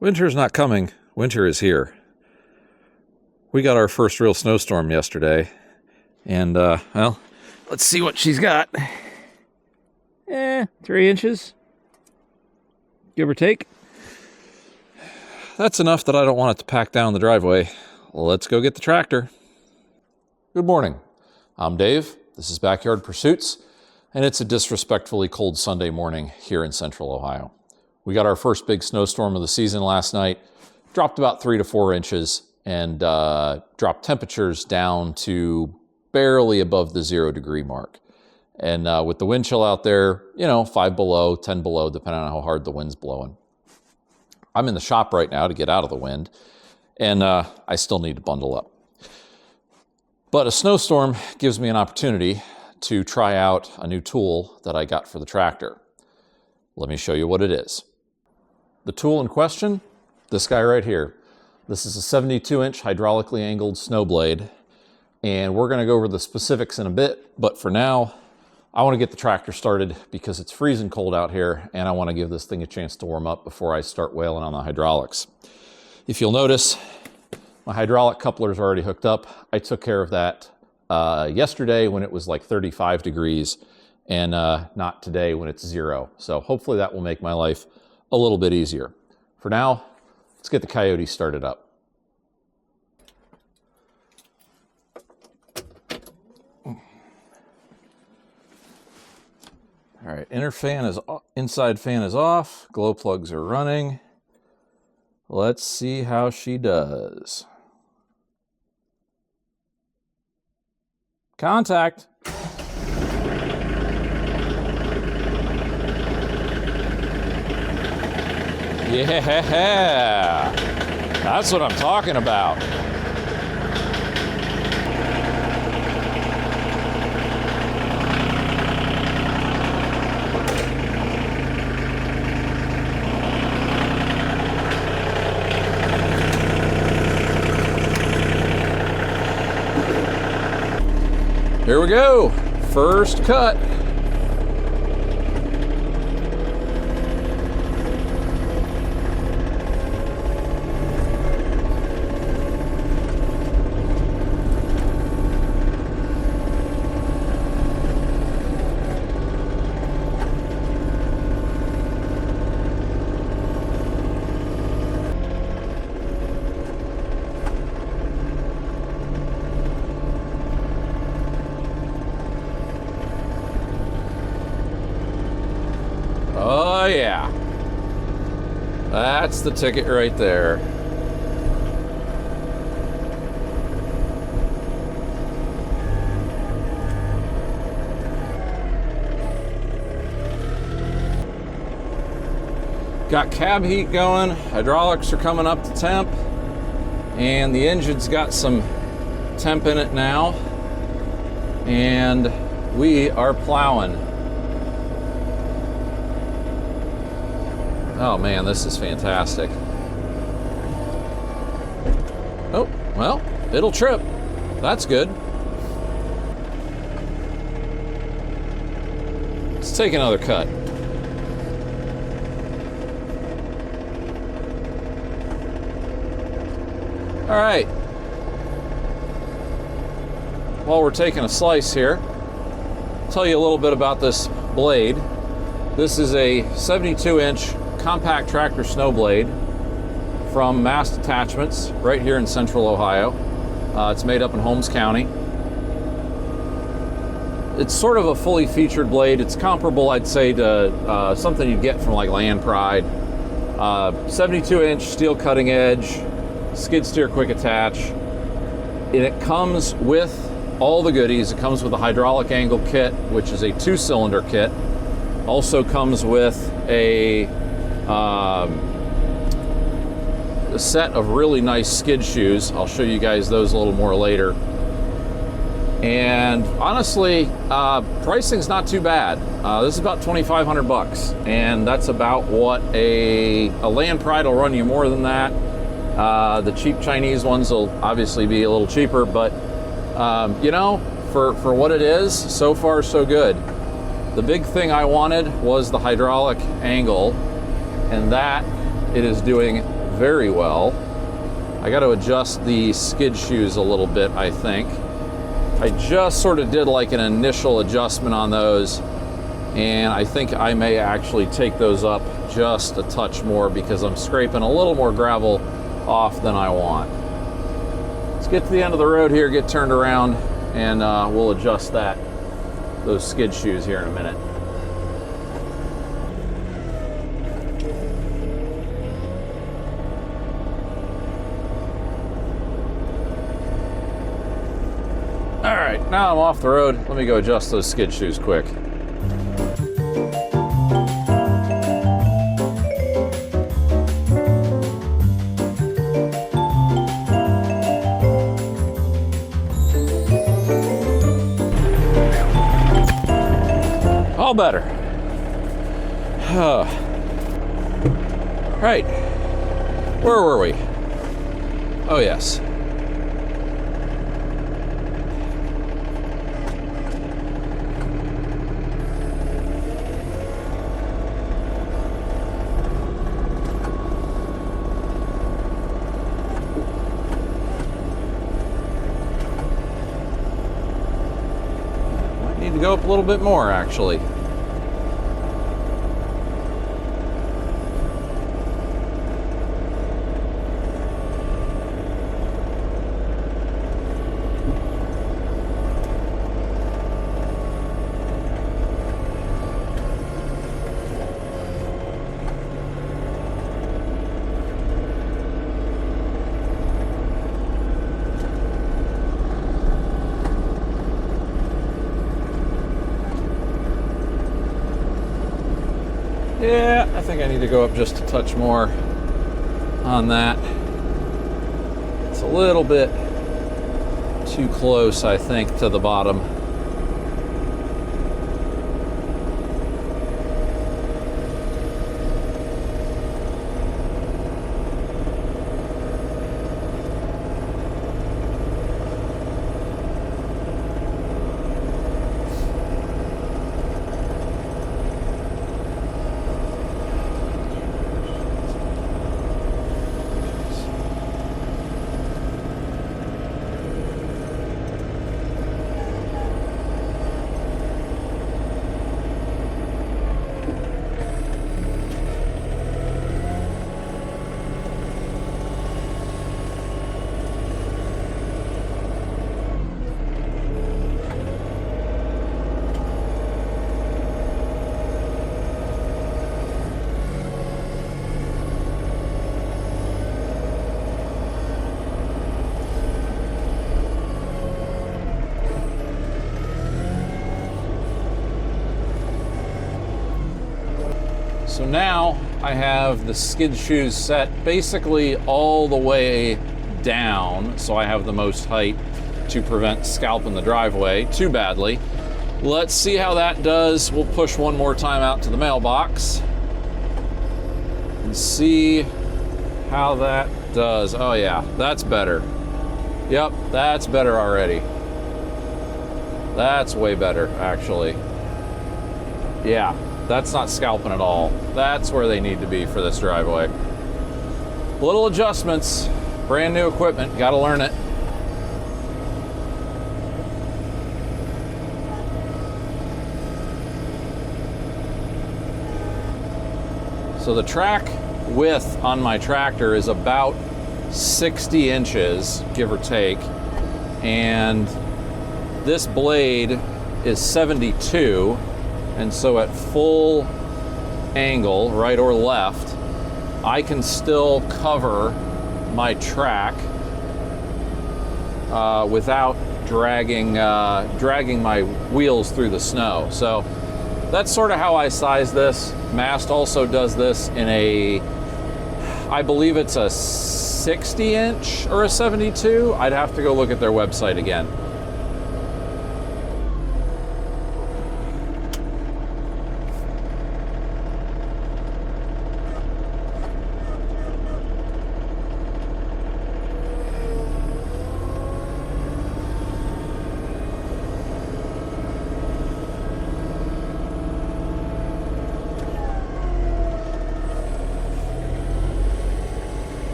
Winter's not coming. Winter is here. We got our first real snowstorm yesterday. And, well, let's see what she's got. 3 inches. Give or take. That's enough that I don't want it to pack down the driveway. Let's go get the tractor. Good morning. I'm Dave. This is Backyard Pursuits. And it's a disrespectfully cold Sunday morning here in Central Ohio. We got our first big snowstorm of the season last night, dropped about 3 to 4 inches, and dropped temperatures down to barely above the 0 degree mark. And with the wind chill out there, 5 below, 10 below, depending on how hard the wind's blowing. I'm in the shop right now to get out of the wind, and I still need to bundle up. But a snowstorm gives me an opportunity to try out a new tool that I got for the tractor. Let me show you what it is. The tool in question, this guy right here. This is a 72-inch hydraulically angled snow blade, and we're going to go over the specifics in a bit, but for now, I want to get the tractor started because it's freezing cold out here, and I want to give this thing a chance to warm up before I start wailing on the hydraulics. If you'll notice, my hydraulic coupler is already hooked up. I took care of that yesterday when it was like 35 degrees, and not today when it's 0. So hopefully that will make my life a little bit easier. For now, let's get the Kioti started up. All right, inside fan is off, glow plugs are running. Let's see how she does. Contact. Yeah, that's what I'm talking about. Here we go, first cut. Oh yeah, that's the ticket right there. Got cab heat going, hydraulics are coming up to temp, and the engine's got some temp in it now, and we are plowing. Oh man, this is fantastic. Oh, well, it'll trip. That's good. Let's take another cut. All right. While we're taking a slice here, I'll tell you a little bit about this blade. This is a 72-inch compact tractor snow blade from Mast Attachments right here in Central Ohio. It's made up in Holmes County. It's sort of a fully featured blade. It's comparable, I'd say, to something you'd get from like Land Pride. 72-inch steel cutting edge, skid steer quick attach. And it comes with all the goodies. It comes with a hydraulic angle kit, which is a 2-cylinder kit. Also comes with a set of really nice skid shoes. I'll show you guys those a little more later. And honestly, pricing's not too bad. This is about $2,500, and that's about what a Land Pride will run you more than that. The cheap Chinese ones will obviously be a little cheaper, but for what it is, so far so good. The big thing I wanted was the hydraulic angle, and that it is doing very well. I got to adjust the skid shoes a little bit, I think. I just sort of did like an initial adjustment on those, and I think I may actually take those up just a touch more because I'm scraping a little more gravel off than I want. Let's get to the end of the road here, get turned around, and we'll adjust those skid shoes here in a minute. All right, now I'm off the road. Let me go adjust those skid shoes quick. All better. Right. Where were we? Oh, yes. Might need to go up a little bit more, actually. Yeah, I think I need to go up just a touch more on that. It's a little bit too close, I think, to the bottom. So now I have the skid shoes set basically all the way down, so I have the most height to prevent scalping the driveway too badly. Let's see how that does. We'll push one more time out to the mailbox and see how that does. Oh yeah, that's better. Yep, that's better already. That's way better, actually. Yeah, that's not scalping at all. That's where they need to be for this driveway. Little adjustments, brand new equipment, gotta learn it. So the track width on my tractor is about 60 inches, give or take, and this blade is 72, and so at full angle, right or left, I can still cover my track without dragging my wheels through the snow. So that's sort of how I size this. Mast also does this in a, I believe it's a 60 inch or a 72. I'd have to go look at their website again.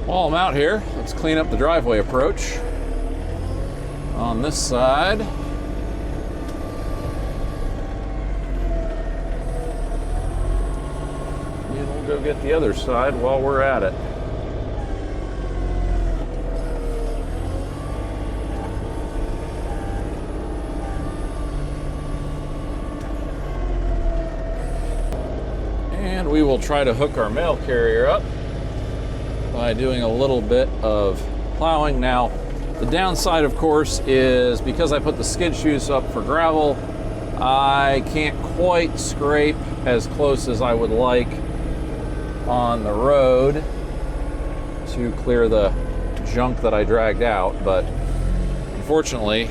While I'm out here, let's clean up the driveway approach. On this side, and we'll go get the other side while we're at it. And we will try to hook our mail carrier up by doing a little bit of plowing. Now, the downside, of course, is because I put the skid shoes up for gravel, I can't quite scrape as close as I would like on the road to clear the junk that I dragged out, but unfortunately,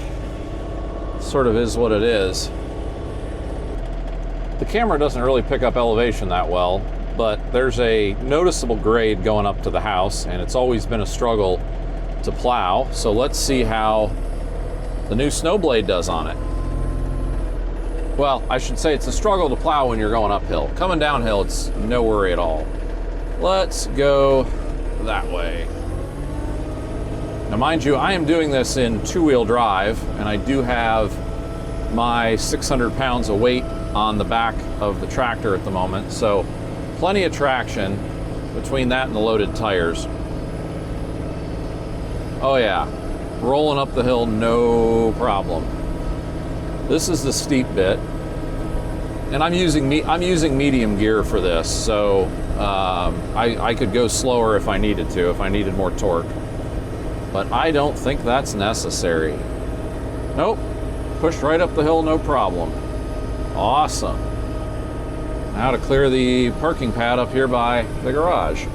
it sort of is what it is. The camera doesn't really pick up elevation that well, but there's a noticeable grade going up to the house, and it's always been a struggle to plow. So let's see how the new Snowblade does on it. Well, I should say it's a struggle to plow when you're going uphill. Coming downhill, it's no worry at all. Let's go that way. Now, mind you, I am doing this in two-wheel drive, and I do have my 600 pounds of weight on the back of the tractor at the moment, so plenty of traction between that and the loaded tires. Oh yeah, rolling up the hill, no problem. This is the steep bit, and I'm using medium gear for this, so I could go slower if I needed to, if I needed more torque. But I don't think that's necessary. Nope, pushed right up the hill, no problem. Awesome. Now to clear the parking pad up here by the garage.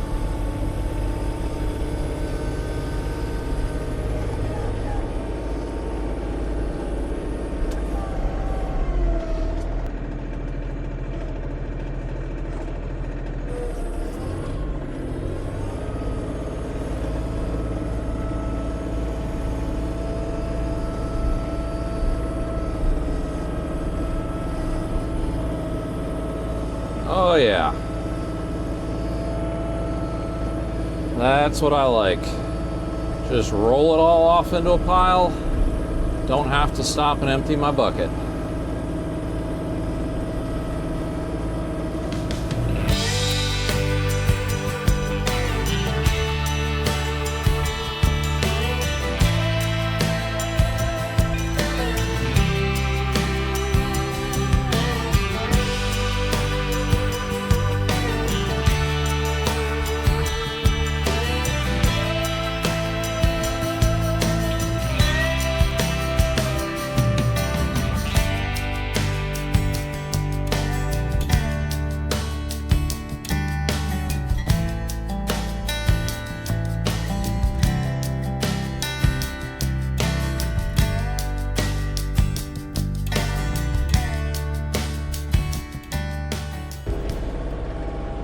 Oh yeah, that's what I like. Just roll it all off into a pile. Don't have to stop and empty my bucket.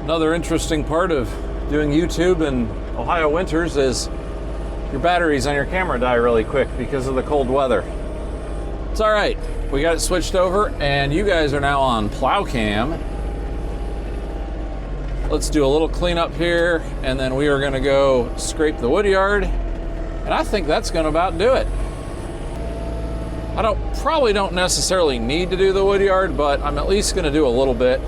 Another interesting part of doing YouTube in Ohio winters is your batteries on your camera die really quick because of the cold weather. It's all right. We got it switched over, and you guys are now on Plow Cam. Let's do a little cleanup here, and then we are going to go scrape the woodyard, and I think that's going to about do it. I probably don't necessarily need to do the woodyard, but I'm at least going to do a little bit,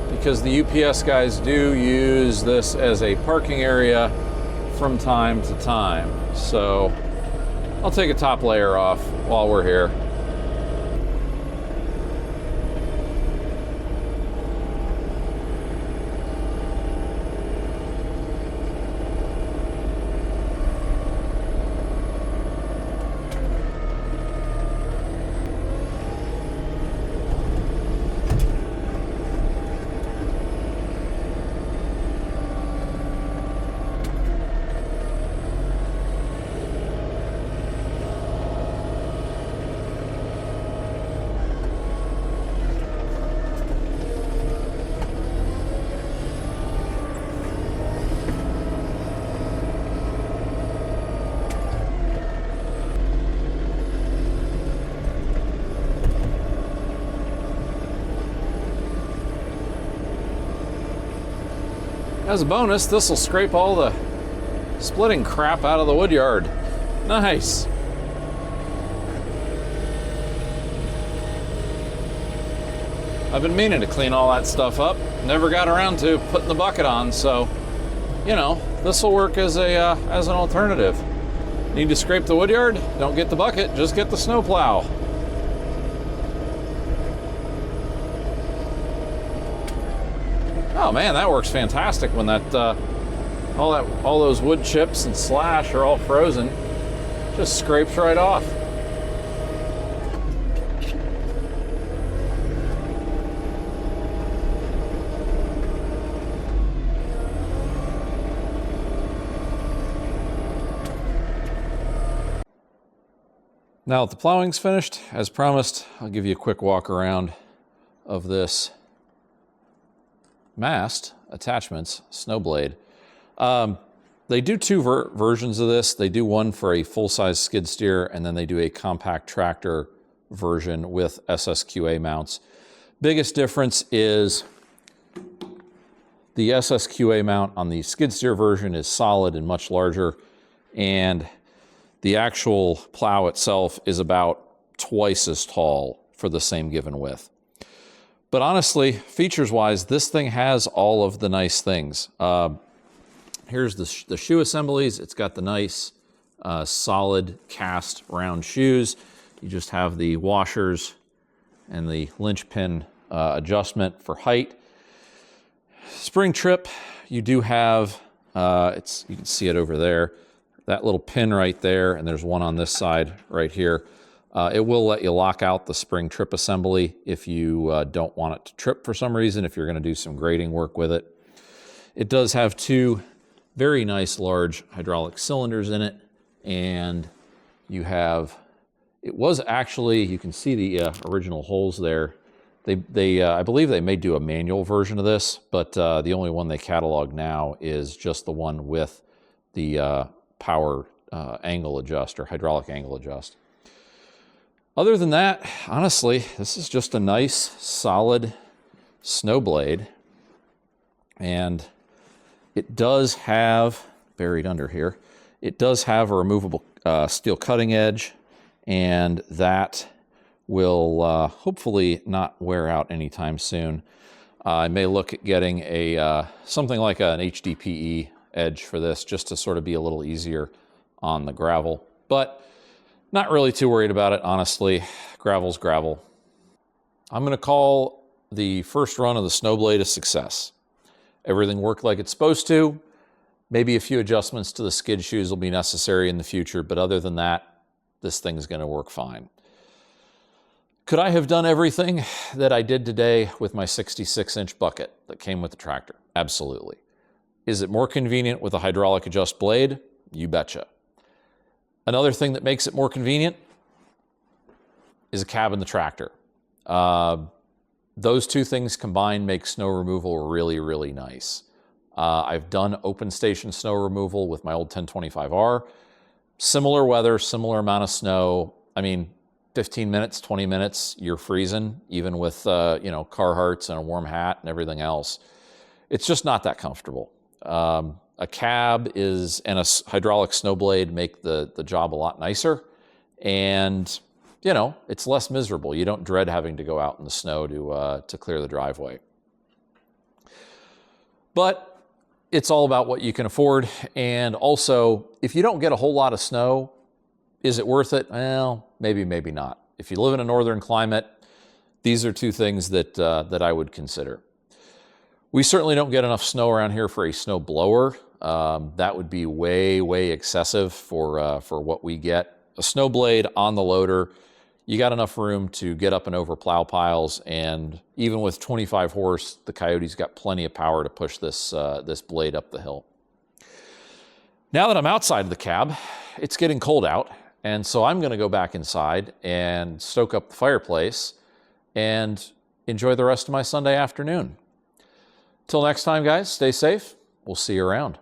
because the UPS guys do use this as a parking area from time to time. So I'll take a top layer off while we're here. As a bonus, this will scrape all the Splitting crap out of the woodyard. Nice. I've been meaning to clean all that stuff up. Never got around to putting the bucket on, so, you know, this will work as an alternative. Need to scrape the woodyard? Don't get the bucket, just get the snow plow. Oh man, that works fantastic when all those wood chips and slash are all frozen. Just scrapes right off. Now that the plowing's finished, as promised, I'll give you a quick walk around of this Mast Attachments Snowblade. They do two versions of this. They do one for a full-size skid steer, and then they do a compact tractor version with SSQA mounts. Biggest difference is the SSQA mount on the skid steer version is solid and much larger, and the actual plow itself is about twice as tall for the same given width. But honestly, features-wise, this thing has all of the nice things. Here's the shoe assemblies. It's got the nice solid cast round shoes. You just have the washers and the linchpin adjustment for height. Spring trip, you do have, you can see it over there, that little pin right there, and there's one on this side right here. It will let you lock out the spring trip assembly if you don't want it to trip for some reason, if you're going to do some grading work with it. It does have two very nice large hydraulic cylinders in it, and you have, it was actually, you can see the original holes there. I believe they may do a manual version of this, but the only one they catalog now is just the one with the power angle adjust or hydraulic angle adjust. Other than that, honestly, this is just a nice, solid snow blade. And it does have, buried under here, it does have a removable steel cutting edge, and that will hopefully not wear out anytime soon. I may look at getting a something like an HDPE edge for this, just to sort of be a little easier on the gravel. But not really too worried about it, honestly. Gravel's gravel. I'm going to call the first run of the Snowblade a success. Everything worked like it's supposed to. Maybe a few adjustments to the skid shoes will be necessary in the future, but other than that, this thing's going to work fine. Could I have done everything that I did today with my 66-inch bucket that came with the tractor? Absolutely. Is it more convenient with a hydraulic adjust blade? You betcha. Another thing that makes it more convenient is a cab in the tractor. Those two things combined make snow removal really, really nice. I've done open station snow removal with my old 1025R. Similar weather, similar amount of snow. I mean, 15 minutes, 20 minutes, you're freezing, even with you know, Carhartts and a warm hat and everything else. It's just not that comfortable. A cab and a hydraulic snow blade make the job a lot nicer, and you know, it's less miserable. You don't dread having to go out in the snow to clear the driveway. But it's all about what you can afford, and also, if you don't get a whole lot of snow, is it worth it? Well, maybe, maybe not. If you live in a northern climate, these are two things that I would consider. We certainly don't get enough snow around here for a snow blower. That would be way, way excessive for what we get. A snow blade on the loader, you got enough room to get up and over plow piles, and even with 25 horse, the Kiotie's got plenty of power to push this blade up the hill. Now that I'm outside of the cab, it's getting cold out, and so I'm going to go back inside and stoke up the fireplace and enjoy the rest of my Sunday afternoon. Till next time, guys, stay safe. We'll see you around.